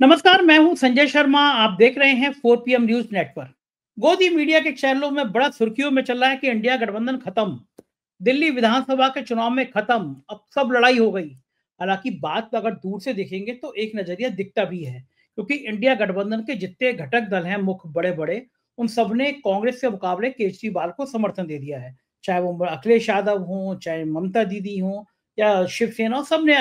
नमस्कार, मैं हूं संजय शर्मा। आप देख रहे हैं 4 PM न्यूज नेटवर्क। गोदी मीडिया के चैनलों में बड़ा सुर्खियों में चल रहा है कि इंडिया गठबंधन खत्म, दिल्ली विधानसभा के चुनाव में खत्म, अब सब लड़ाई हो गई। हालांकि बात अगर दूर से देखेंगे तो एक नजरिया दिखता भी है, क्योंकि इंडिया गठबंधन के जितने घटक दल हैं मुख्य बड़े बड़े, उन सब ने कांग्रेस के मुकाबले केजरीवाल को समर्थन दे दिया है। चाहे वो अखिलेश यादव हो, चाहे ममता दीदी हो या शिवसेना हो, सबने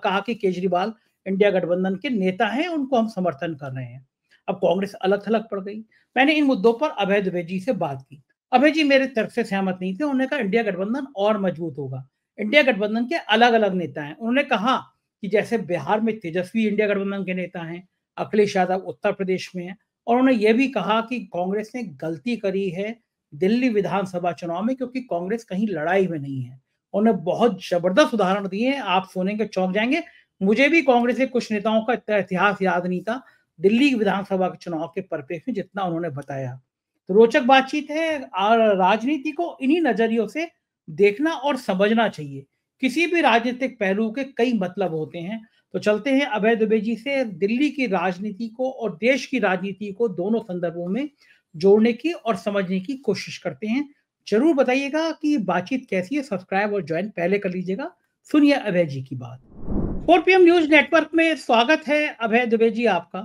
कहा कि केजरीवाल इंडिया गठबंधन के नेता हैं, उनको हम समर्थन कर रहे हैं। अब कांग्रेस अलग थलग पड़ गई। मैंने इन मुद्दों पर अभय दुबे जी से बात की। अभय जी मेरे तर्क से सहमत नहीं थे। उन्होंने कहा इंडिया गठबंधन और मजबूत होगा। इंडिया गठबंधन के अलग अलग नेता हैं। उन्होंने कहा कि जैसे बिहार में तेजस्वी इंडिया गठबंधन के नेता हैं, अखिलेश यादव उत्तर प्रदेश में है, और उन्होंने ये भी कहा कि कांग्रेस ने गलती करी है दिल्ली विधानसभा चुनाव में, क्योंकि कांग्रेस कहीं लड़ाई में नहीं है। उन्होंने बहुत जबरदस्त उदाहरण दिए हैं, आप सुनेंगे चौंक जाएंगे। मुझे भी कांग्रेस के कुछ नेताओं का इतना इतिहास याद नहीं था दिल्ली विधानसभा के चुनाव के परिप्रेक्ष्य में, जितना उन्होंने बताया। तो रोचक बातचीत है और राजनीति को इन्हीं नजरियों से देखना और समझना चाहिए। किसी भी राजनीतिक पहलू के कई मतलब होते हैं। तो चलते हैं अभय दुबे जी से, दिल्ली की राजनीति को और देश की राजनीति को दोनों संदर्भों में जोड़ने की और समझने की कोशिश करते हैं। जरूर बताइएगा कि बातचीत कैसी है। सब्सक्राइब और ज्वाइन पहले कर लीजिएगा। सुनिए अभय जी की बात। 4 PM न्यूज नेटवर्क में स्वागत है अभय दुबे जी आपका।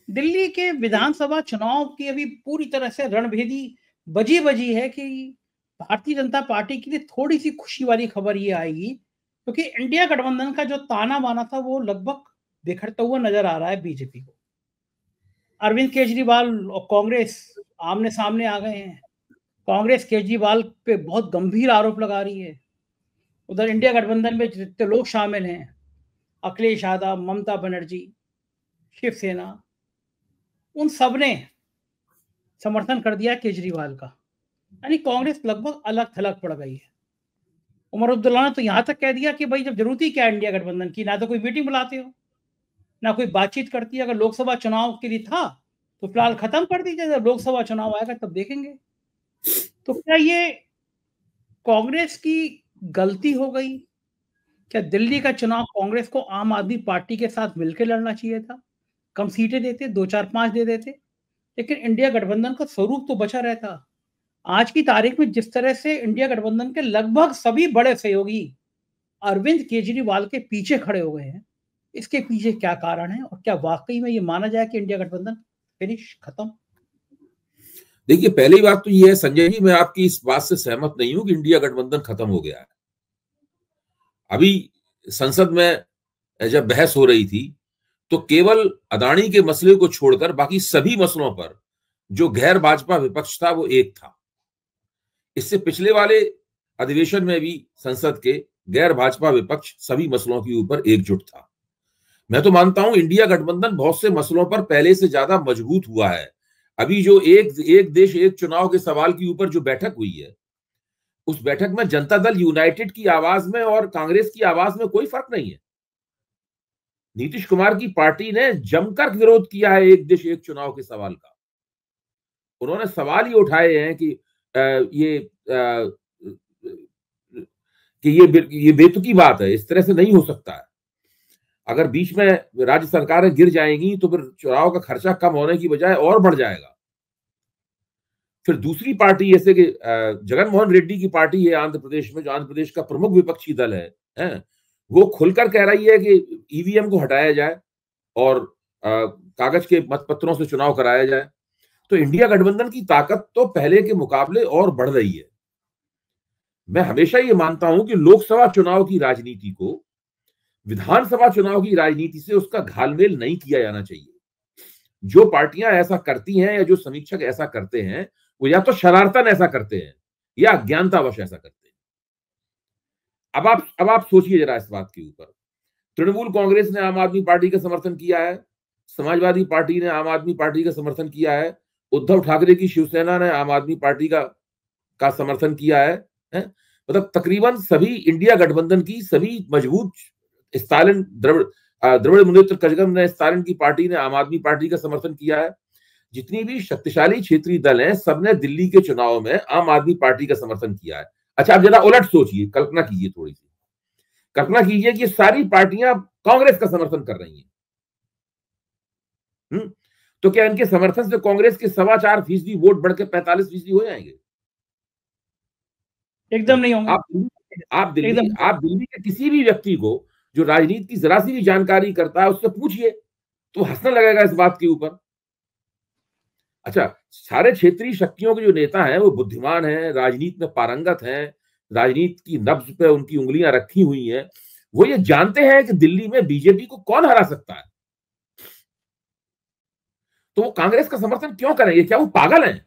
दिल्ली के विधानसभा चुनाव की अभी पूरी तरह से रणभेदी बजी बजी है कि भारतीय जनता पार्टी के लिए थोड़ी सी खुशी वाली खबर ये आएगी, क्योंकि इंडिया गठबंधन का जो ताना बाना था वो लगभग बिखरता हुआ नजर आ रहा है बीजेपी को। अरविंद केजरीवाल और कांग्रेस आमने सामने आ गए हैं। कांग्रेस केजरीवाल पे बहुत गंभीर आरोप लगा रही है। उधर इंडिया गठबंधन में जितने लोग शामिल हैं, अखिलेश यादव, ममता बनर्जी, शिवसेना, उन सब ने समर्थन कर दिया केजरीवाल का। यानी कांग्रेस लगभग अलग थलग पड़ गई है। उमर अब्दुल्ला ने तो यहां तक कह दिया कि भाई जब जरूरत ही क्या है इंडिया गठबंधन की, ना तो कोई मीटिंग बुलाते हो, ना कोई बातचीत करती है। अगर लोकसभा चुनाव के लिए था तो फिलहाल खत्म कर दीजिए, जब लोकसभा चुनाव आएगा तब देखेंगे। तो क्या ये कांग्रेस की गलती हो गई? क्या दिल्ली का चुनाव कांग्रेस को आम आदमी पार्टी के साथ मिलकर लड़ना चाहिए था? कम सीटें देते, 2 4 5 दे देते, लेकिन इंडिया गठबंधन का स्वरूप तो बचा रहता। आज की तारीख में जिस तरह से इंडिया गठबंधन के लगभग सभी बड़े सहयोगी अरविंद केजरीवाल के पीछे खड़े हो गए हैं, इसके पीछे क्या कारण है और क्या वाकई में ये माना जाए कि इंडिया गठबंधन फिनिश, खत्म? देखिए, पहली बात तो ये है संजय जी, मैं आपकी इस बात से सहमत नहीं हूं कि इंडिया गठबंधन खत्म हो गया है। अभी संसद में जब बहस हो रही थी तो केवल अदानी के मसले को छोड़कर बाकी सभी मसलों पर जो गैर भाजपा विपक्ष था वो एक था। इससे पिछले वाले अधिवेशन में भी संसद के गैर भाजपा विपक्ष सभी मसलों के ऊपर एकजुट था। मैं तो मानता हूं इंडिया गठबंधन बहुत से मसलों पर पहले से ज्यादा मजबूत हुआ है। अभी जो एक देश एक चुनाव के सवाल के ऊपर जो बैठक हुई है, उस बैठक में जनता दल यूनाइटेड की आवाज में और कांग्रेस की आवाज में कोई फर्क नहीं है। नीतीश कुमार की पार्टी ने जमकर विरोध किया है एक देश एक चुनाव के सवाल का। उन्होंने सवाल ही उठाए हैं कि ये बेतुकी बात है, इस तरह से नहीं हो सकता है। अगर बीच में राज्य सरकारें गिर जाएंगी तो फिर चुनाव का खर्चा कम होने की बजाय और बढ़ जाएगा। फिर दूसरी पार्टी जैसे कि जगनमोहन रेड्डी की पार्टी है आंध्र प्रदेश में, जो आंध्र प्रदेश का प्रमुख विपक्षी दल है, वो खुलकर कह रही है कि ईवीएम को हटाया जाए और कागज के मतपत्रों से चुनाव कराया जाए। तो इंडिया गठबंधन की ताकत तो पहले के मुकाबले और बढ़ रही है। मैं हमेशा ये मानता हूं कि लोकसभा चुनाव की राजनीति को विधानसभा चुनाव की राजनीति से उसका घालमेल नहीं किया जाना चाहिए। जो पार्टियां ऐसा करती हैं या जो समीक्षक ऐसा करते हैं, वो या तो शरारतन ऐसा करते हैं या अज्ञानतावश ऐसा करते हैं। अब आप सोचिए जरा इस बात के ऊपर। तृणमूल कांग्रेस ने आम आदमी पार्टी का समर्थन किया है, समाजवादी पार्टी ने आम आदमी पार्टी का समर्थन किया है, उद्धव ठाकरे की शिवसेना ने आम आदमी पार्टी का समर्थन किया है। मतलब तकरीबन सभी इंडिया गठबंधन की सभी मजबूत स्टालिन द्रविड़ मुनेत्र कजगम ने स्टालिन की पार्टी ने आम आदमी पार्टी का समर्थन किया है। जितनी भी शक्तिशाली क्षेत्रीय दल हैं, सबने दिल्ली के चुनाव में आम आदमी पार्टी का समर्थन किया है। अच्छा, अब जरा उलट सोचिए, कल्पना कीजिए, थोड़ी सी कल्पना कीजिए कि सारी पार्टियां कांग्रेस का समर्थन कर रही हैं। तो क्या इनके समर्थन से कांग्रेस के 4.25% वोट बढ़ के 45% हो जाएंगे? एकदम नहीं होंगे। आप दिल्ली के किसी भी व्यक्ति को जो राजनीति की जरा सी भी जानकारी करता है उससे पूछिए, तो हंसने लगेगा इस बात के ऊपर। अच्छा, सारे क्षेत्रीय शक्तियों के जो नेता हैं वो बुद्धिमान हैं, राजनीति में पारंगत हैं, राजनीति की नब्ज पे उनकी उंगलियां रखी हुई हैं, वो ये जानते हैं कि दिल्ली में बीजेपी को कौन हरा सकता है, तो वो कांग्रेस का समर्थन क्यों करेंगे? क्या वो पागल हैं?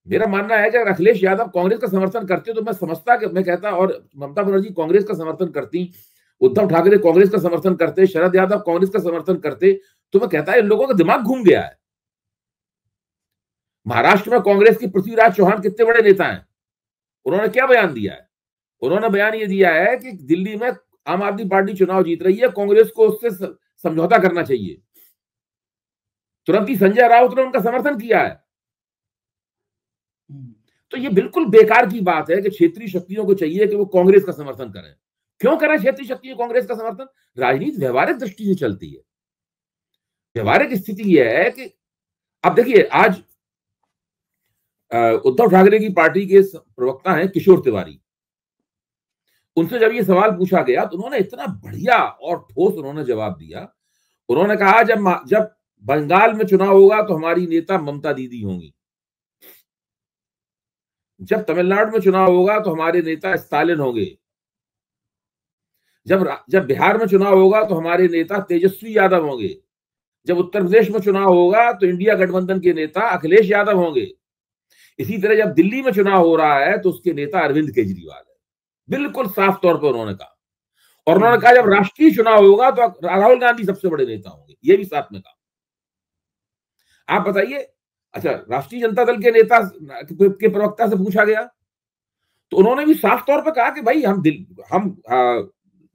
मेरा मानना है कि अगर अखिलेश यादव कांग्रेस का समर्थन करते तो मैं समझता कि मैं कहता, और ममता बनर्जी कांग्रेस का समर्थन करती, उद्धव ठाकरे कांग्रेस का समर्थन करते, शरद यादव कांग्रेस का समर्थन करते, तो मैं कहता है इन लोगों का दिमाग घूम गया है। महाराष्ट्र में कांग्रेस की पृथ्वीराज चौहान कितने बड़े नेता हैं, उन्होंने क्या बयान दिया है? उन्होंने बयान ये दिया है कि दिल्ली में आम आदमी पार्टी चुनाव जीत रही है, कांग्रेस को उससे समझौता करना चाहिए। तुरंत ही संजय राउत ने उनका समर्थन किया है। तो ये बिल्कुल बेकार की बात है कि क्षेत्रीय शक्तियों को चाहिए कि वो कांग्रेस का समर्थन करें। क्यों करें क्षेत्रीय शक्तियों कांग्रेस का समर्थन? राजनीति व्यवहारिक दृष्टि से चलती है। व्यवहारिक स्थिति यह है कि अब देखिए, आज उद्धव ठाकरे की पार्टी के प्रवक्ता हैं किशोर तिवारी, उनसे जब ये सवाल पूछा गया तो उन्होंने इतना बढ़िया और ठोस उन्होंने जवाब दिया। उन्होंने कहा जब बंगाल में चुनाव होगा तो हमारी नेता ममता दीदी होंगी, जब तमिलनाडु में चुनाव होगा तो हमारे नेता स्टालिन होंगे, जब बिहार में चुनाव होगा तो हमारे नेता तेजस्वी यादव होंगे, जब उत्तर प्रदेश में चुनाव होगा तो इंडिया गठबंधन के नेता अखिलेश यादव होंगे, इसी तरह जब दिल्ली में चुनाव हो रहा है तो उसके नेता अरविंद केजरीवाल है। बिल्कुल साफ तौर पर उन्होंने कहा। और उन्होंने कहा जब राष्ट्रीय चुनाव होगा तो राहुल गांधी सबसे बड़े नेता होंगे, ये भी साथ में कहा। आप बताइए, अच्छा, राष्ट्रीय जनता दल के नेता के प्रवक्ता से पूछा गया तो उन्होंने भी साफ तौर पर कहा कि भाई हम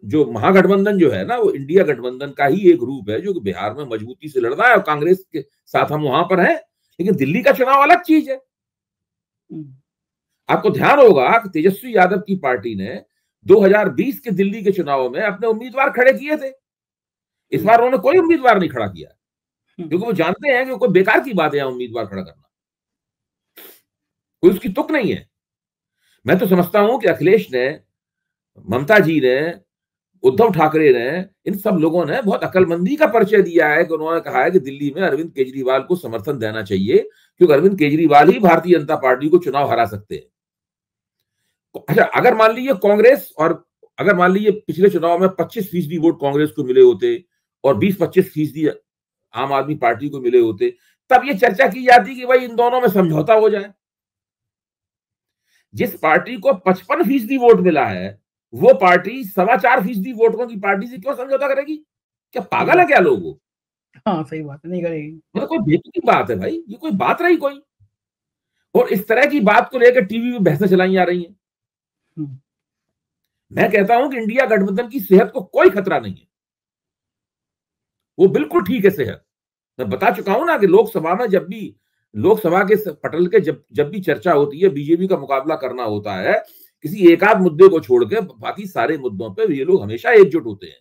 जो महागठबंधन जो है ना, वो इंडिया गठबंधन का ही एक रूप है जो कि बिहार में मजबूती से लड़ रहा है और कांग्रेस के साथ हम वहां पर हैं, लेकिन दिल्ली का चुनाव अलग चीज है। आपको ध्यान होगा कि तेजस्वी यादव की पार्टी ने 2020 के दिल्ली के चुनाव में अपने उम्मीदवार खड़े किए थे। इस बार उन्होंने कोई उम्मीदवार नहीं खड़ा किया, क्योंकि वो जानते हैं कि कोई बेकार की बात है यहां उम्मीदवार खड़ा करना, कोई उसकी तुक नहीं है। मैं तो समझता हूं कि अखिलेश ने, ममता जी ने, उद्धव ठाकरे ने, इन सब लोगों ने बहुत अकलमंदी का परिचय दिया है कि उन्होंने कहा है कि दिल्ली में अरविंद केजरीवाल को समर्थन देना चाहिए, क्योंकि अरविंद केजरीवाल ही भारतीय जनता पार्टी को चुनाव हरा सकते हैं। अच्छा, अगर मान लीजिए कांग्रेस, और अगर मान लीजिए पिछले चुनाव में 25% वोट कांग्रेस को मिले होते और 20-25% आम आदमी पार्टी को मिले होते, तब ये चर्चा की जाती कि भाई इन दोनों में समझौता हो जाए। जिस पार्टी को 55% वोट मिला है वो पार्टी 4.25% वोटों की पार्टी से क्यों समझौता करेगी? क्या पागल है क्या लोग? हाँ, सही बात है, नहीं करेगी। मतलब कोई बेतुकी की बात है भाई, ये कोई बात रही कोई? और इस तरह की बात को लेकर टीवी में बहसें चलाई जा रही हैं। मैं कहता हूं कि इंडिया गठबंधन की सेहत को कोई खतरा नहीं है, वो बिल्कुल ठीक है सेहत। मैं बता चुका हूं ना कि लोकसभा में जब भी लोकसभा के पटल के जब भी चर्चा होती है, बीजेपी का मुकाबला करना होता है, किसी एक आध मुद्दे को छोड़ के बाकी सारे मुद्दों पे ये लोग हमेशा एकजुट होते हैं।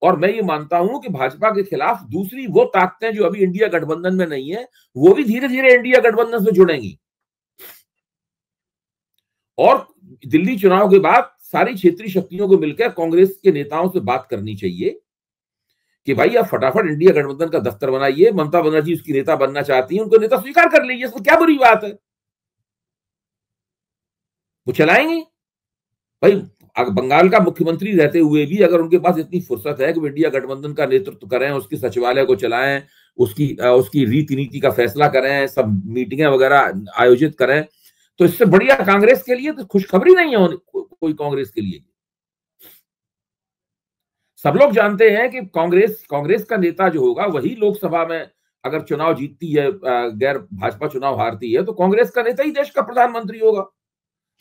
और मैं ये मानता हूं कि भाजपा के खिलाफ दूसरी वो ताकतें जो अभी इंडिया गठबंधन में नहीं है, वो भी धीरे धीरे इंडिया गठबंधन से जुड़ेंगी। और दिल्ली चुनाव के बाद सारी क्षेत्रीय शक्तियों को मिलकर कांग्रेस के नेताओं से बात करनी चाहिए कि भाई आप फटाफट इंडिया गठबंधन का दफ्तर बनाइए। ममता बनर्जी उसकी नेता बनना चाहती है, उनको नेता स्वीकार कर लीजिए, इसमें क्या बुरी बात है? वो चलाएंगे भाई। बंगाल का मुख्यमंत्री रहते हुए भी अगर उनके पास इतनी फुर्सत है कि वो इंडिया गठबंधन का नेतृत्व करें, उसके सचिवालय को चलाएं, उसकी रीति नीति का फैसला करें, सब मीटिंगें वगैरह आयोजित करें, तो इससे बढ़िया कांग्रेस के लिए तो खुशखबरी नहीं है कोई कांग्रेस के लिए। सब लोग जानते हैं कि कांग्रेस का नेता जो होगा वही लोकसभा में अगर चुनाव जीतती है, गैर भाजपा चुनाव हारती है, तो कांग्रेस का नेता ही देश का प्रधानमंत्री होगा।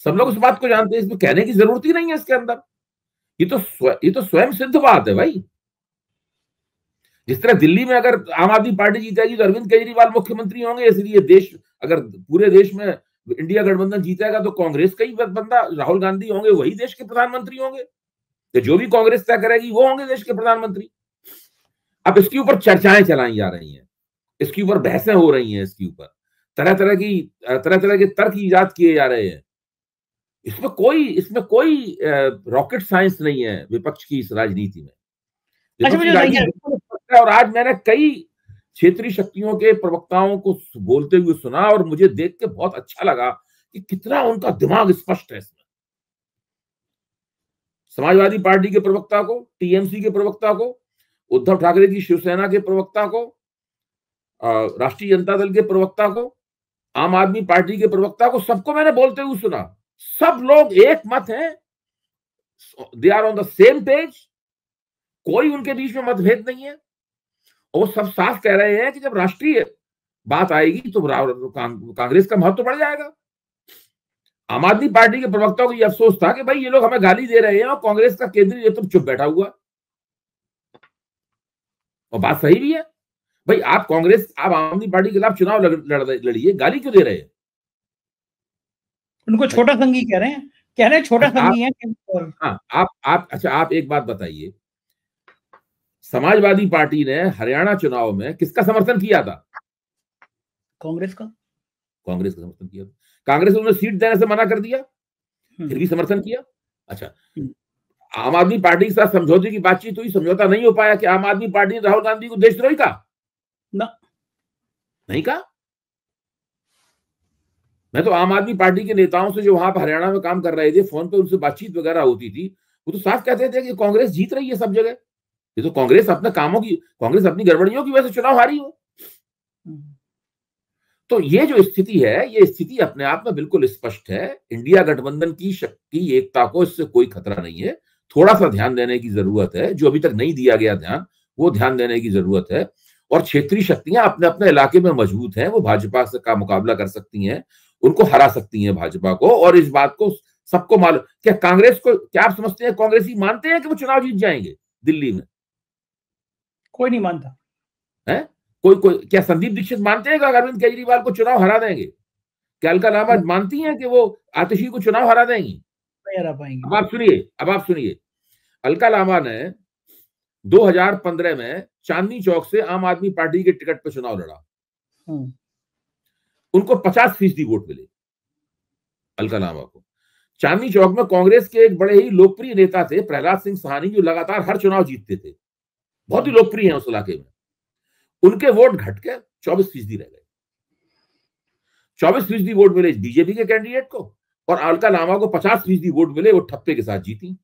सब लोग इस बात को जानते हैं, इसमें कहने की जरूरत ही नहीं है इसके अंदर। ये तो स्वयं सिद्ध बात है भाई। जिस तरह दिल्ली में अगर आम आदमी पार्टी जीतेगी तो अरविंद केजरीवाल मुख्यमंत्री होंगे, इसलिए अगर पूरे देश में इंडिया गठबंधन जीतेगा तो कांग्रेस का ही बंदा राहुल गांधी होंगे, वही देश के प्रधानमंत्री होंगे। तो जो भी कांग्रेस तय करेगी वो होंगे देश के प्रधानमंत्री। अब इसके ऊपर चर्चाएं चलाई जा रही हैं, इसके ऊपर बहसें हो रही हैं, इसके ऊपर तरह तरह के तर्क ईजाद किए जा रहे हैं। इसमें कोई रॉकेट साइंस नहीं है विपक्ष की इस राजनीति में। अच्छा, मुझे बताइए, और आज मैंने कई क्षेत्रीय शक्तियों के प्रवक्ताओं को बोलते हुए सुना और मुझे देख के बहुत अच्छा लगा कि कितना उनका दिमाग स्पष्ट है। इसमें समाजवादी पार्टी के प्रवक्ता को, टीएमसी के प्रवक्ता को, उद्धव ठाकरे की शिवसेना के प्रवक्ता को, राष्ट्रीय जनता दल के प्रवक्ता को, आम आदमी पार्टी के प्रवक्ता को, सबको मैंने बोलते हुए सुना। सब लोग एक मत हैं, they are on the same page, कोई उनके बीच में मतभेद नहीं है। और सब साफ कह रहे हैं कि जब राष्ट्रीय बात आएगी तो कांग्रेस का महत्व बढ़ जाएगा। आम आदमी पार्टी के प्रवक्ताओं को यह अफसोस था कि भाई ये लोग हमें गाली दे रहे हैं और कांग्रेस का केंद्रीय नेतृत्व चुप बैठा हुआ। और बात सही भी है भाई, आप आम आदमी पार्टी के खिलाफ चुनाव लड़िए, गाली क्यों दे रहे हैं? उनको छोटा संघी कह रहे हैं छोटा संघी है। हाँ, आप एक बात बताइए, समाजवादी पार्टी ने हरियाणा चुनाव में किसका समर्थन किया था? कांग्रेस का समर्थन किया था। कांग्रेस ने उन्हें सीट देने से मना कर दिया, फिर भी समर्थन किया। अच्छा, आम आदमी पार्टी के साथ समझौते की बातचीत हुई, समझौता नहीं हो पाया कि आम आदमी पार्टी ने राहुल गांधी को देशद्रोही कहा? नहीं कहा। मैं तो आम आदमी पार्टी के नेताओं से जो वहां पर हरियाणा में काम कर रहे थे, फोन पे उनसे बातचीत वगैरह होती थी, वो तो साफ कहते थे कि कांग्रेस जीत रही है सब जगह, ये तो कांग्रेस अपनी गड़बड़ियों की वजह से चुनाव हारी हो। तो ये जो स्थिति है, ये स्थिति अपने आप में बिल्कुल स्पष्ट है। इंडिया गठबंधन की शक्ति, एकता को इससे कोई खतरा नहीं है। थोड़ा सा ध्यान देने की जरूरत है, जो अभी तक नहीं दिया गया ध्यान, वो ध्यान देने की जरूरत है। और क्षेत्रीय शक्तियां अपने अपने इलाके में मजबूत हैं, वो भाजपा से का मुकाबला कर सकती हैं, उनको हरा सकती हैं भाजपा को। और इस बात को सबको मालूम। क्या कांग्रेस को, क्या आप समझते हैं कांग्रेसी मानते हैं कि वो चुनाव जीत जाएंगे दिल्ली में? कोई नहीं मानता है। कोई क्या संदीप दीक्षित मानते हैं कि अरविंद केजरीवाल को चुनाव हरा देंगे? क्या अलका लांबा मानती हैं कि वो आतिशी को चुनाव हरा देंगी? नहीं हरा पाएंगे। अब आप सुनिए, अलका लांबा ने 2015 में चांदनी चौक से आम आदमी पार्टी के टिकट पर चुनाव लड़ा, उनको 50% वोट मिले अलका लांबा को। चांदनी चौक में कांग्रेस के एक बड़े ही लोकप्रिय नेता थे प्रहलाद सिंह सहानी, जो लगातार हर चुनाव जीतते थे, बहुत ही लोकप्रिय हैं उस इलाके में। उनके वोट घट के 24% रह गए। 24% वोट मिले बीजेपी के कैंडिडेट को, और अलका लांबा को 50% वोट मिले, वो ठप्पे के साथ जीती।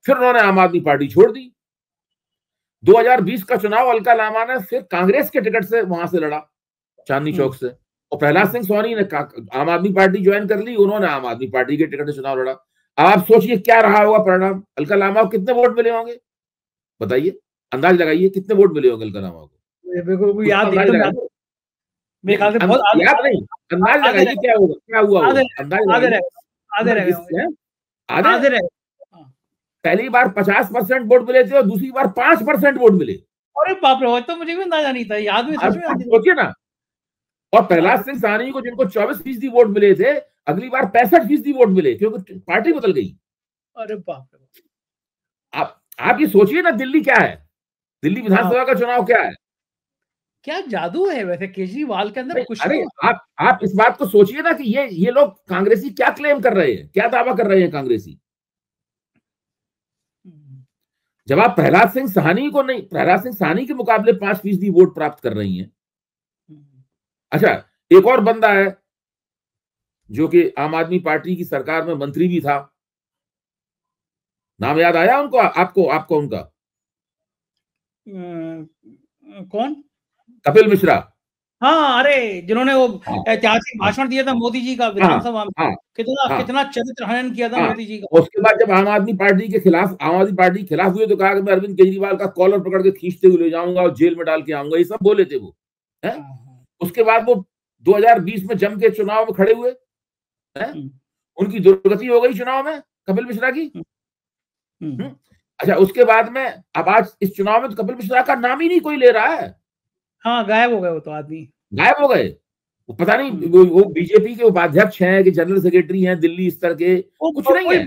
फिर उन्होंने आम आदमी पार्टी छोड़ दी। 2020 का चुनाव अलका लांबा ने फिर कांग्रेस के टिकट से वहां से लड़ा, चांदनी चौक से, और प्रहलाद सिंह सोनी ने आम आदमी पार्टी ज्वाइन कर ली, उन्होंने आम आदमी पार्टी के टिकट से चुनाव लड़ा। अब आप सोचिए क्या रहा होगा परिणाम। अलका लांबा को कितने वोट मिले होंगे बताइए, अंदाज लगाइए कितने वोट मिले होंगे अलका लांबा को? याद मेरे ख्याल से बहुत याद नहीं, अंदाज लगाइए क्या होगा, क्या हुआ होगा, अंदाज आधे। पहली बार 50% वोट मिले थे और दूसरी बार 5% वोट मिले। अरे बाप रे, तो मुझे भी अंदाजा नहीं था, याद में सोचिए ना। और प्रहलाद सिंह सहानी को, जिनको 24% वोट मिले थे, अगली बार 65% वोट मिले, क्योंकि पार्टी बदल गई। अरे बाप रे, आप ये सोचिए ना, दिल्ली क्या है, दिल्ली विधानसभा का चुनाव क्या है, क्या जादू है वैसे केजरीवाल के अंदर कुछ। अरे आप इस बात को सोचिए ना कि ये लोग कांग्रेसी क्या क्लेम कर रहे हैं, क्या दावा कर रहे हैं कांग्रेसी। जब आप प्रहलाद सिंह सहानी के मुकाबले 5% वोट प्राप्त कर रही हैं। अच्छा, एक और बंदा है जो कि आम आदमी पार्टी की सरकार में मंत्री भी था, नाम याद आया उनको? आपको उनका कौन? कपिल मिश्रा। हाँ, अरे जिन्होंने वो ऐतिहासिक भाषण दिया था मोदी जी का विधानसभा में, कितना चरित्र हनन किया था मोदी जी का। उसके बाद जब आम आदमी पार्टी के खिलाफ हुए तो कहा कि मैं अरविंद केजरीवाल का कॉलर पकड़ के खींचते हुए ले जाऊंगा और जेल में डाल के आऊंगा, ये सब बोले थे वो। उसके बाद वो 2020 में जम के चुनाव में खड़े हुए, उनकी दुर्गति हो गई चुनाव में कपिल मिश्रा की। अच्छा, उसके बाद में अब आज इस चुनाव में तो कपिल मिश्रा का नाम ही नहीं कोई ले रहा है। हाँ, गायब हो गए, वो तो आदमी गायब हो गए। पता नहीं वो बीजेपी के उपाध्यक्ष हैं कि जनरल सेक्रेटरी हैं दिल्ली स्तर के, कुछ नहीं है।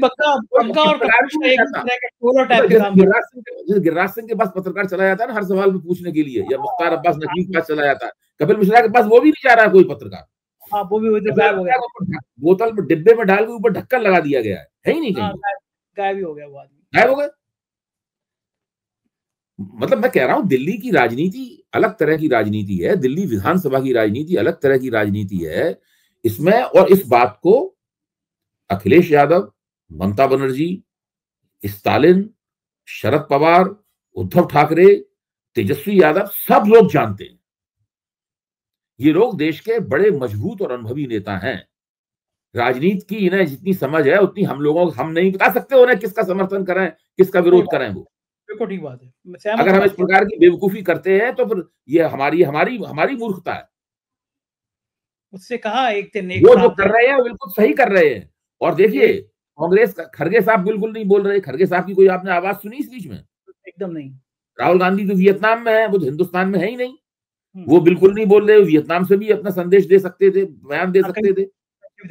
गिरिराज सिंह के पास पत्रकार चला जाता है ना हर सवाल पे पूछने के लिए, या मुख्तार अब्बास नकवी के पास चला जाता है, कपिल मिश्रा के पास वो भी नहीं जा रहा है कोई पत्रकार। हाँ, वो भी गायब हो गया, बोतल में डिब्बे में डाल के ऊपर ढक्कन लगा दिया गया है ही नहीं कहीं, गायब ही हो गया वो आदमी, गायब हो गए। मतलब मैं कह रहा हूं दिल्ली की राजनीति अलग तरह की राजनीति है, दिल्ली विधानसभा की राजनीति अलग तरह की राजनीति है इसमें। और इस बात को अखिलेश यादव, ममता बनर्जी, स्टालिन, शरद पवार, उद्धव ठाकरे, तेजस्वी यादव, सब लोग जानते हैं। ये लोग देश के बड़े मजबूत और अनुभवी नेता हैं। राजनीति की इन्हें जितनी समझ है उतनी हम लोगों को, हम नहीं बता सकते उन्हें किसका समर्थन करें किसका विरोध करें। वो बिल्कुल ठीक बात है। अगर हम इस प्रकार की बेवकूफी करते हैं तो फिर ये हमारी मूर्खता है। उससे कहा एक दिन वो जो कर रहे हैं वो बिल्कुल सही कर रहे हैं। और देखिए कांग्रेस का खड़गे साहब बिल्कुल नहीं बोल रहे। खड़गे साहब की कोई आपने आवाज सुनी इस बीच में? एकदम नहीं। राहुल गांधी तो वियतनाम में है, वो तो हिंदुस्तान में है ही नहीं, वो बिल्कुल नहीं बोल रहे। वियतनाम से भी अपना संदेश दे सकते थे, बयान दे सकते थे।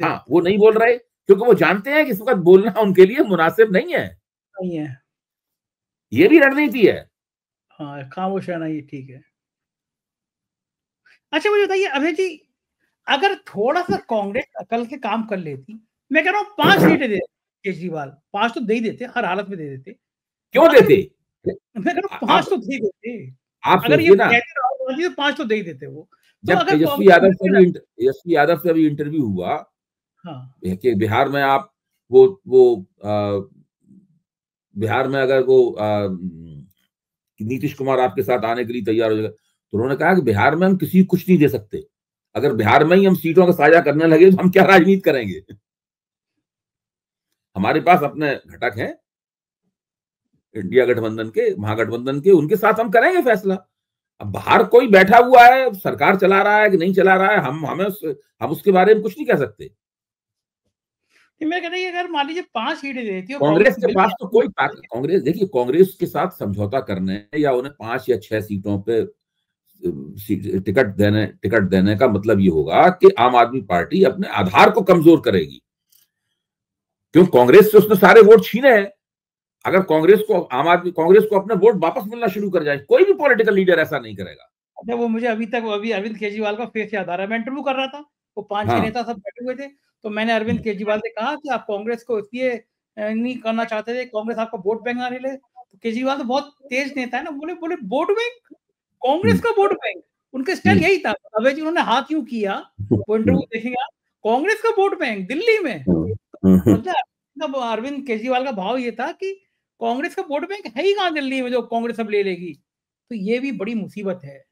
हाँ, वो नहीं बोल रहे क्योंकि वो जानते हैं कि इस वक्त बोलना उनके लिए मुनासिब नहीं है। ये भी रणनीति है। हाँ, खामोश रहना ये ठीक है। अच्छा मुझे बताइए अभय जी, अगर थोड़ा सा कांग्रेस अकल से काम कर लेती, मैं कह रहा हूँ 5 सीटें दे केजरीवाल, 5 तो दे ही देते, हर हालत में दे देते। क्यों देते? मैं कह रहा हूँ 5 तो दे देते। आप अगर ये कहते 5 तो दे ही देते वो। जब तो तेजस्वी यादव से अभी इंटरव्यू हुआ, हाँ, कि बिहार में आप बिहार में अगर वो नीतीश कुमार आपके साथ आने के लिए तैयार हो जाएगा, तो उन्होंने कहा कि बिहार में हम किसी को कुछ नहीं दे सकते। अगर बिहार में ही हम सीटों का साझा करने लगे तो हम क्या राजनीति करेंगे? हमारे पास अपने घटक हैं इंडिया गठबंधन के, महागठबंधन के, उनके साथ हम करेंगे फैसला। अब बाहर कोई बैठा हुआ है, सरकार चला रहा है कि नहीं चला रहा है, हम उसके बारे में कुछ नहीं कह सकते। मैं कह रही अगर मान लीजिए 5 सीटें देती हो कांग्रेस के पास तो कोई कांग्रेस, देखिए कांग्रेस के साथ समझौता करने या उन्हें 5 या 6 सीटों पे टिकट देने का मतलब ये होगा कि आम आदमी पार्टी अपने आधार को कमजोर करेगी। क्यों? कांग्रेस से उसने सारे वोट छीने हैं। अगर कांग्रेस को अपने वोट वापस मिलना शुरू कर जाए, कोई भी पॉलिटिकल लीडर ऐसा नहीं करेगा। अच्छा, वो मुझे अभी अरविंद केजरीवाल का फेस याद आ रहा है। मैं इंटरव्यू कर रहा था, वो 5-6 नेता सब बैठे हुए थे, तो मैंने अरविंद केजरीवाल से कहा कि आप कांग्रेस को इसलिए नहीं करना चाहते थे, कांग्रेस आपका वोट बैंक आने ले। तो केजरीवाल तो बहुत तेज नेता है ना, बोले वोट बैंक, कांग्रेस का वोट बैंक। उनका स्टाइल यही था। अभय जी उन्होंने हाथ यूं किया, वो इंटरव्यू देखेंगे आप, कांग्रेस का वोट बैंक दिल्ली में। मतलब अरविंद केजरीवाल का भाव ये था कि कांग्रेस का वोट बैंक है ही कहां दिल्ली में जो कांग्रेस अब ले लेगी। तो ये भी बड़ी मुसीबत है।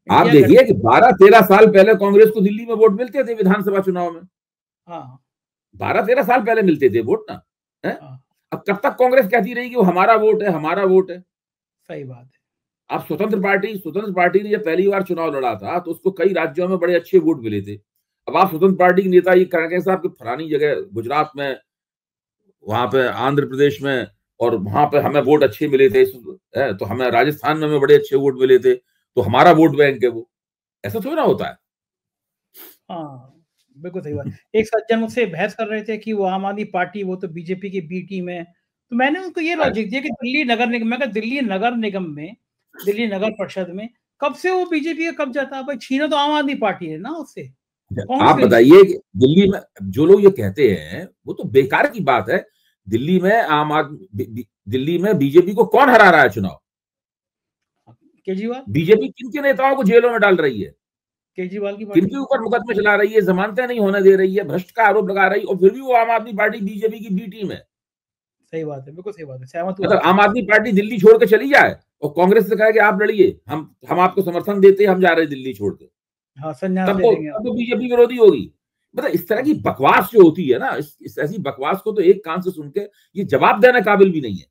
आप देखिए कि 12-13 साल पहले कांग्रेस को दिल्ली में वोट मिलते थे विधानसभा चुनाव में। हाँ, 12-13 साल पहले मिलते थे वोट ना। हाँ। अब कब तक कांग्रेस कहती रही कि वो हमारा वोट है, हमारा वोट है? सही बात है। अब स्वतंत्र पार्टी ने जब पहली बार चुनाव लड़ा था तो उसको कई राज्यों में बड़े अच्छे वोट मिले थे। अब आप स्वतंत्र पार्टी के नेता ये खड़गे साहब की फलानी जगह गुजरात में, वहां पे आंध्र प्रदेश में, और वहां पे हमें वोट अच्छे मिले थे, तो हमें राजस्थान में बड़े अच्छे वोट मिले थे, तो हमारा वोट बैंक है वो। ऐसा थोड़ा होता है। हाँ, बिल्कुल सही बात। एक सज्जन मुझसे बहस कर रहे थे कि वो आम आदमी पार्टी, वो तो बीजेपी की बी टीम है। तो मैंने उनको ये लॉजिक दिया कि दिल्ली नगर निगम, मैं दिल्ली नगर निगम में, दिल्ली नगर परिषद में कब से वो बीजेपी का कब्जा था? भाई छीना तो आम आदमी पार्टी है ना उससे। आप बताइए कि दिल्ली में जो लोग ये कहते हैं वो तो बेकार की बात है। दिल्ली में बीजेपी को कौन हरा रहा है चुनाव? केजरीवाल। बीजेपी किन के नेताओं को जेलों में डाल रही है? केजरीवाल की किनके ऊपर मुकदमे चला रही है, जमानतें नहीं होने दे रही है, भ्रष्ट का आरोप लगा रही है, और फिर भी वो आम आदमी पार्टी बीजेपी की बी टीम है। सही बात है, बिल्कुल सही बात है, सहमत हूं। मतलब आम आदमी पार्टी दिल्ली छोड़ के चली जाए और कांग्रेस से कहे कि आप लड़िए, हम आपको समर्थन देते हैं, हम जा रहे हैं दिल्ली छोड़ के, हाँ, संन्यास तब ले लेंगे। तो बीजेपी विरोधी होगी। मतलब इस तरह की बकवास जो होती है ना, इस ऐसी बकवास को तो एक कान से सुन के ये जवाब देने काबिल भी नहीं है।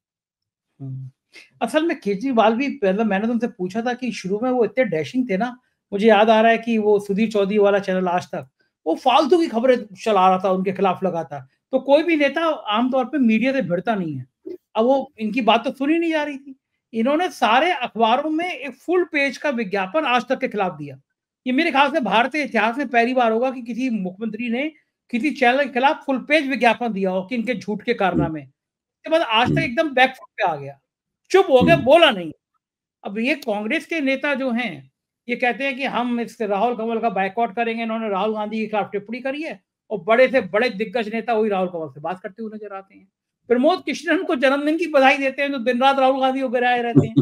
असल में केजरीवाल भी, मतलब मैंने तुमसे पूछा था कि शुरू में वो इतने डैशिंग थे ना, मुझे याद आ रहा है कि वो सुधीर चौधरी वाला चैनल आज तक, वो फालतू की खबरें चला रहा था, उनके खिलाफ लगातार। तो कोई भी नेता आमतौर पे मीडिया से भिड़ता नहीं है। अब वो इनकी बात तो सुनी नहीं जा रही थी, इन्होंने सारे अखबारों में एक फुल पेज का विज्ञापन आज तक के खिलाफ दिया। ये मेरे ख्याल से भारतीय इतिहास में पहली बार होगा कि किसी मुख्यमंत्री ने किसी चैनल के खिलाफ फुल पेज विज्ञापन दिया हो कि इनके झूठ के कारनामे। इसके बाद आज तक एकदम बैकफुट पे आ गया, चुप हो गया, बोला नहीं। अब ये कांग्रेस के नेता जो हैं, ये कहते हैं कि हम इस राहुल कंवल का बायकॉट करेंगे। इन्होंने राहुल गांधी के खिलाफ टिप्पणी करी है और बड़े से बड़े दिग्गज नेता वही राहुल कंवल से बात करते हुए नजर आते हैं। प्रमोद कृष्णन को जन्मदिन की बधाई देते हैं, तो दिन रात राहुल गांधी को गिराए रहते हैं।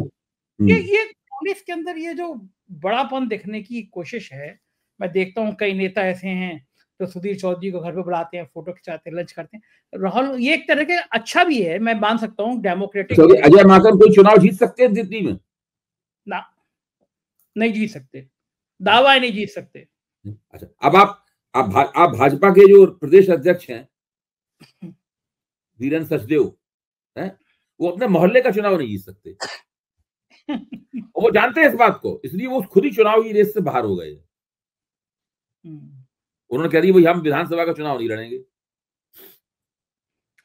ये कांग्रेस के अंदर ये जो बड़ापन दिखने की कोशिश है, मैं देखता हूँ कई नेता ऐसे हैं तो सुधीर चौधरी को घर पे बुलाते हैं, फोटो खिंचाते हैं, लंच करते हैं। राहुल ये एक तरह के अच्छा भी है, मैं मान सकता हूँ, डेमोक्रेटिक। अजय माकन कोई चुनाव जीत सकते हैं दिल्ली में? ना, नहीं जीत सकते, दावा नहीं जीत सकते। अच्छा, अब आप भाजपा के जो प्रदेश अध्यक्ष हैं वीरेंद्र सचदेव हैं, वो अपने मोहल्ले का चुनाव नहीं जीत सकते। वो जानते हैं इस बात को, इसलिए वो खुद ही चुनाव की रेस से बाहर हो गए। उन्होंने कह दिया भाई हम विधानसभा का चुनाव नहीं लड़ेंगे।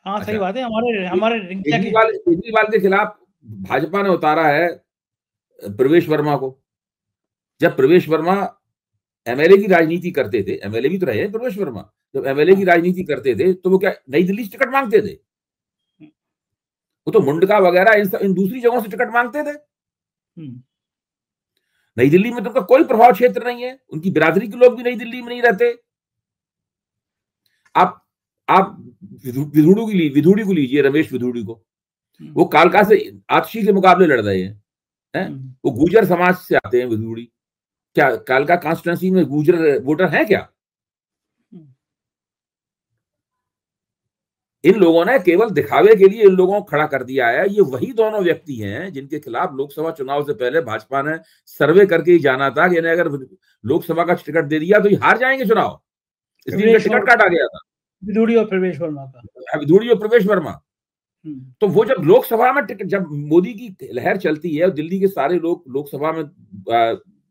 हाँ, सही बात है। हमारे केजरीवाल के खिलाफ भाजपा ने उतारा है प्रवेश वर्मा को। जब प्रवेश वर्मा एमएलए की राजनीति करते थे, एमएलए भी तो रहे हैं प्रवेश वर्मा, जब एमएलए की राजनीति करते थे तो वो क्या नई दिल्ली से टिकट मांगते थे? वो तो मुंडका वगैरह इन दूसरी जगहों से टिकट मांगते थे। नई दिल्ली में तो उनका कोई प्रभाव क्षेत्र नहीं है, उनकी बिरादरी के लोग भी नई दिल्ली में नहीं रहते। आप विधूड़ी को लीजिए, रमेश विधूड़ी को, वो कालका से आतिशी के मुकाबले लड़ रहे हैं। वो गुर्जर समाज से आते हैं विधूड़ी। क्या कालका कॉन्स्टिट्यूंसी में गुर्जर वोटर हैं क्या? इन लोगों ने केवल दिखावे के लिए इन लोगों को खड़ा कर दिया है। ये वही दोनों व्यक्ति हैं जिनके खिलाफ लोकसभा चुनाव से पहले भाजपा ने सर्वे करके ही जाना था कि इन्हें अगर लोकसभा का टिकट दे दिया तो ये हार जाएंगे चुनाव, इसलिए इनका टिकट काटा गया था। विधूड़ी और प्रवेश वर्मा का। विधूड़ी और प्रवेश वर्मा। तो वो जब लोकसभा में जब मोदी की लहर चलती है और दिल्ली के सारे लोग लोकसभा में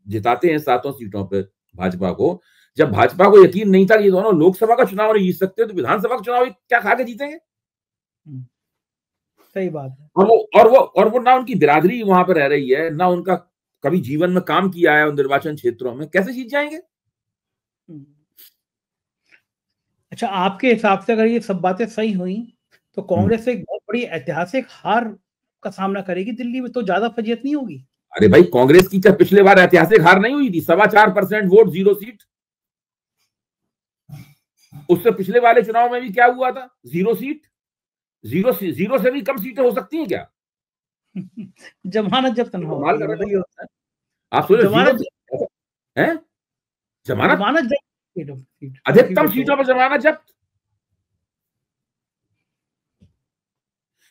जिताते हैं 7 सीटों पे भाजपा को, जब भाजपा को यकीन नहीं था कि ये दोनों लोकसभा का चुनाव नहीं जीत सकते तो विधानसभा का चुनाव क्या खा के जीतेंगे? सही बात है। और वो ना उनकी बिरादरी वहां पर रह रही है, ना उनका कभी जीवन में काम किया है उन निर्वाचन क्षेत्रों में, कैसे जीत जाएंगे? अच्छा, आपके हिसाब से अगर ये सब बातें सही हुई तो कांग्रेस एक बहुत बड़ी ऐतिहासिक हार का सामना करेगी दिल्ली में, तो ज्यादा फजीयत नहीं होगी? अरे भाई, कांग्रेस की क्या पिछले बार ऐतिहासिक हार नहीं हुई थी? 4.25% वोट, 0 सीट। उससे पिछले वाले चुनाव में भी क्या हुआ था? 0 सीट। 0 से भी कम सीटें हो सकती हैं क्या? जमानत जब्त ना हो, आप सोचो, जमानत जब्त, अधिकतम सीटों पर जमानत जब्त।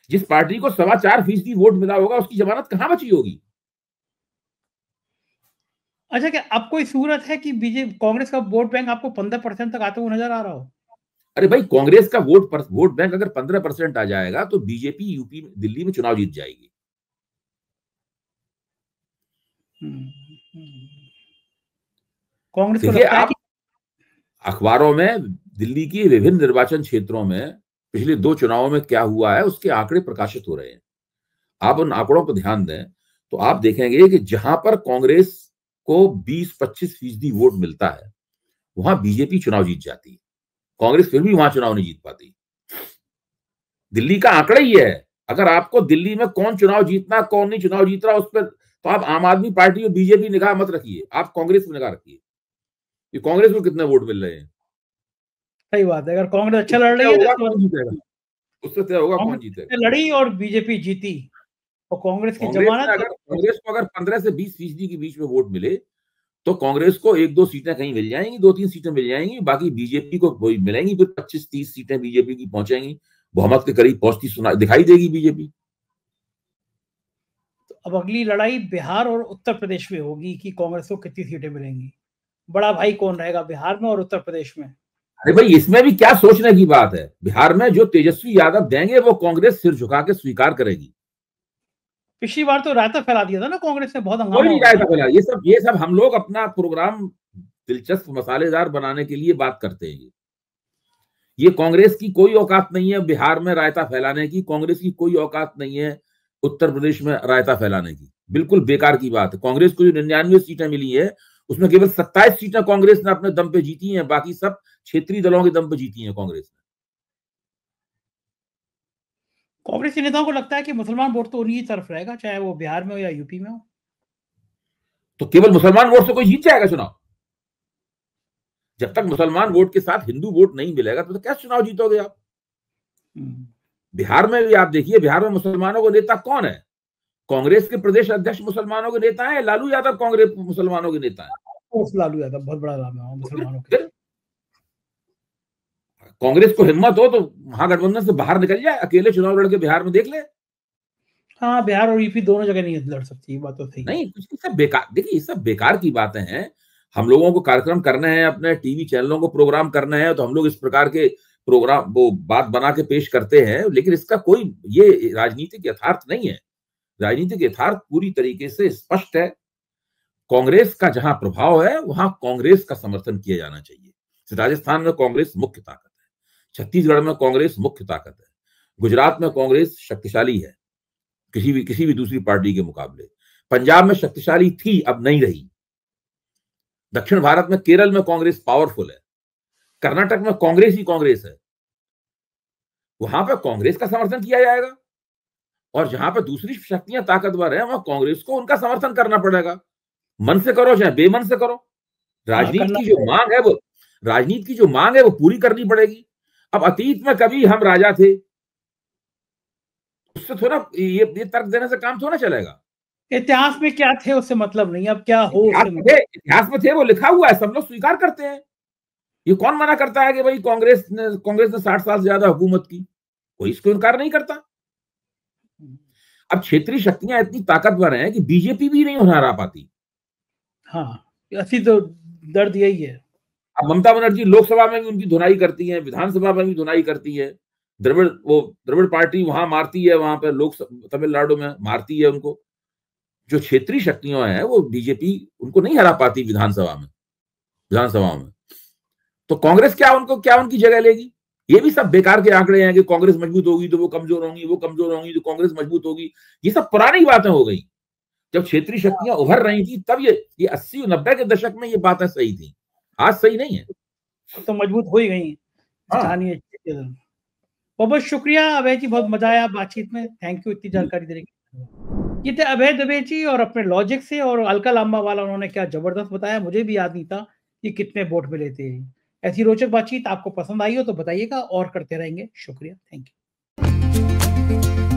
जिस पार्टी को 4.25% वोट मिला होगा उसकी जमानत कहां बची होगी? अच्छा, क्या अब कोई सूरत है कि बीजेपी कांग्रेस का वोट बैंक आपको 15% तक आते हुए नजर आ रहा हो? अरे भाई, कांग्रेस का वोट बैंक अगर 15% आ जाएगा तो बीजेपी यूपी दिल्ली में चुनाव जीत जाएगी। कांग्रेस को लगता है कि अखबारों में दिल्ली की विभिन्न निर्वाचन क्षेत्रों में पिछले 2 चुनावों में क्या हुआ है उसके आंकड़े प्रकाशित हो रहे हैं। आप उन आंकड़ों पर ध्यान दें तो आप देखेंगे कि जहां पर कांग्रेस को 20-25% वोट मिलता है वहां बीजेपी चुनाव जीत जाती है, कांग्रेस फिर भी वहां चुनाव नहीं जीत पाती। दिल्ली का आंकड़ा ही है। अगर आपको दिल्ली में कौन चुनाव जीतना कौन नहीं चुनाव जीत रहा उस पर तो आप आम आदमी पार्टी और बीजेपी निगाह मत रखिए, आप कांग्रेस में निगाह रखिए कि कांग्रेस को कितने वोट मिल रहे हैं। सही बात है, अगर कांग्रेस अच्छा लड़ रही है तो जीतेगा, उससे तय होगा कौन जीतेगा। लड़ी और बीजेपी जीती और कांग्रेस की जमानत, कांग्रेस को अगर 15 से 20% के बीच में वोट मिले तो कांग्रेस को 1-2 सीटें कहीं मिल जाएंगी, 2-3 सीटें मिल जाएंगी, बाकी बीजेपी को वही मिलेंगी, फिर 25-30 सीटें बीजेपी की पहुंचेंगी, बहुमत के करीब पहुंचती दिखाई देगी बीजेपी। तो अब अगली लड़ाई बिहार और उत्तर प्रदेश में होगी कि कांग्रेस को कितनी सीटें मिलेंगी। बड़ा भाई कौन रहेगा बिहार में और उत्तर प्रदेश में? अरे भाई, इसमें भी क्या सोचने की बात है। बिहार में जो तेजस्वी यादव देंगे वो कांग्रेस सिर झुका के स्वीकार करेगी। पिछली बार तो रायता फैला दिया था ना कांग्रेस ने, बहुत कोई नहीं रायता फैला। ये सब हम लोग अपना प्रोग्राम दिलचस्प मसालेदार बनाने के लिए बात करते हैं। ये कांग्रेस की कोई औकात नहीं है बिहार में रायता फैलाने की, कांग्रेस की कोई औकात नहीं है उत्तर प्रदेश में रायता फैलाने की। बिल्कुल बेकार की बात है। कांग्रेस को जो 99 सीटें मिली है उसमें केवल 27 सीटें कांग्रेस ने अपने दम पे जीती हैं, बाकी सब क्षेत्रीय दलों के दम पे जीती हैं कांग्रेस ने। कांग्रेस के नेताओं को लगता है कि मुसलमान वोट तो उन्हीं की तरफ रहेगा, चाहे वो बिहार में हो या यूपी में हो। तो केवल मुसलमान वोट से कोई जीत जाएगा चुनाव? जब तक मुसलमान वोट के साथ हिंदू वोट नहीं मिलेगा तो कैसे चुनाव जीतोगे आप? बिहार में भी आप देखिए, बिहार में मुसलमानों का नेता कौन है? कांग्रेस के प्रदेश अध्यक्ष मुसलमानों के नेता है, लालू यादव कांग्रेस मुसलमानों के नेता है। लालू यादव बहुत बड़ा नाम है मुसलमानों के। कांग्रेस को हिम्मत हो तो महागठबंधन से बाहर निकल जाए, अकेले चुनाव लड़के बिहार में देख ले। हाँ, बिहार और यूपी दोनों जगह नहीं लड़ सकती, ये बात तो सही नहीं, कुछ सब बेकार, देखिए ये सब बेकार की बातें हैं। हम लोगों को कार्यक्रम करने हैं, अपने टीवी चैनलों को प्रोग्राम करना है, तो हम लोग इस प्रकार के प्रोग्राम वो बात बना के पेश करते हैं, लेकिन इसका कोई ये राजनीतिक यथार्थ नहीं है। राजनीतिक यथार्थ पूरी तरीके से स्पष्ट है। कांग्रेस का जहां प्रभाव है वहां कांग्रेस का समर्थन किया जाना चाहिए। राजस्थान में कांग्रेस मुख्य ताकत है, छत्तीसगढ़ में कांग्रेस मुख्य ताकत है, गुजरात में कांग्रेस शक्तिशाली है किसी भी दूसरी पार्टी के मुकाबले। पंजाब में शक्तिशाली थी, अब नहीं रही। दक्षिण भारत में केरल में कांग्रेस पावरफुल है, कर्नाटक में कांग्रेस ही कांग्रेस है। वहां पर कांग्रेस का समर्थन किया जाएगा, और जहां पर दूसरी शक्तियां ताकतवर है वहां कांग्रेस को उनका समर्थन करना पड़ेगा। मन से करो चाहे बेमन से करो, राजनीति की जो मांग है वो पूरी करनी पड़ेगी। अब अतीत में कभी हम राजा थे, उससे थोड़ा ये तर्क देने से काम थोड़ा चलेगा। इतिहास में क्या थे उससे मतलब नहीं, अब क्या हो इतिहास में थे, वो लिखा हुआ है, सब लोग स्वीकार करते हैं। ये कौन मना करता है कि भाई कांग्रेस ने 60 साल से ज्यादा हुकूमत की? कोई इसको इनकार नहीं करता। अब क्षेत्रीय शक्तियां इतनी ताकतवर हैं कि बीजेपी भी नहीं हरा पाती। हाँ, असली तो दर्द यही है। अब ममता बनर्जी लोकसभा में भी उनकी धुनाई करती है, विधानसभा में भी धुनाई करती है। द्रविड़ पार्टी वहां मारती है, वहां पर तमिलनाडु में मारती है उनको। जो क्षेत्रीय शक्तियां हैं वो बीजेपी उनको नहीं हरा पाती विधानसभा में। तो कांग्रेस क्या उनकी जगह लेगी? ये भी सब बेकार के आंकड़े हैं कि कांग्रेस मजबूत होगी तो वो कमजोर होंगी तो कांग्रेस मजबूत होगी। ये सब पुरानी बातें हो गई। जब क्षेत्रीय शक्तियां उभर रही थी तब ये 80 और 90 के दशक में ये बातें सही थी, आज सही नहीं है। तो मजबूत हो ही गई। बहुत शुक्रिया अभय जी, बहुत मजा आया बातचीत में। थैंक यू इतनी जानकारी देने के लिए। ये थे अभय दुबे जी, और अपने लॉजिक से, और अलका लांबा वाला उन्होंने क्या जबरदस्त बताया, मुझे भी याद नहीं था कि कितने वोट मिले थे। ऐसी रोचक बातचीत आपको पसंद आई हो तो बताइएगा, और करते रहेंगे। शुक्रिया, थैंक यू।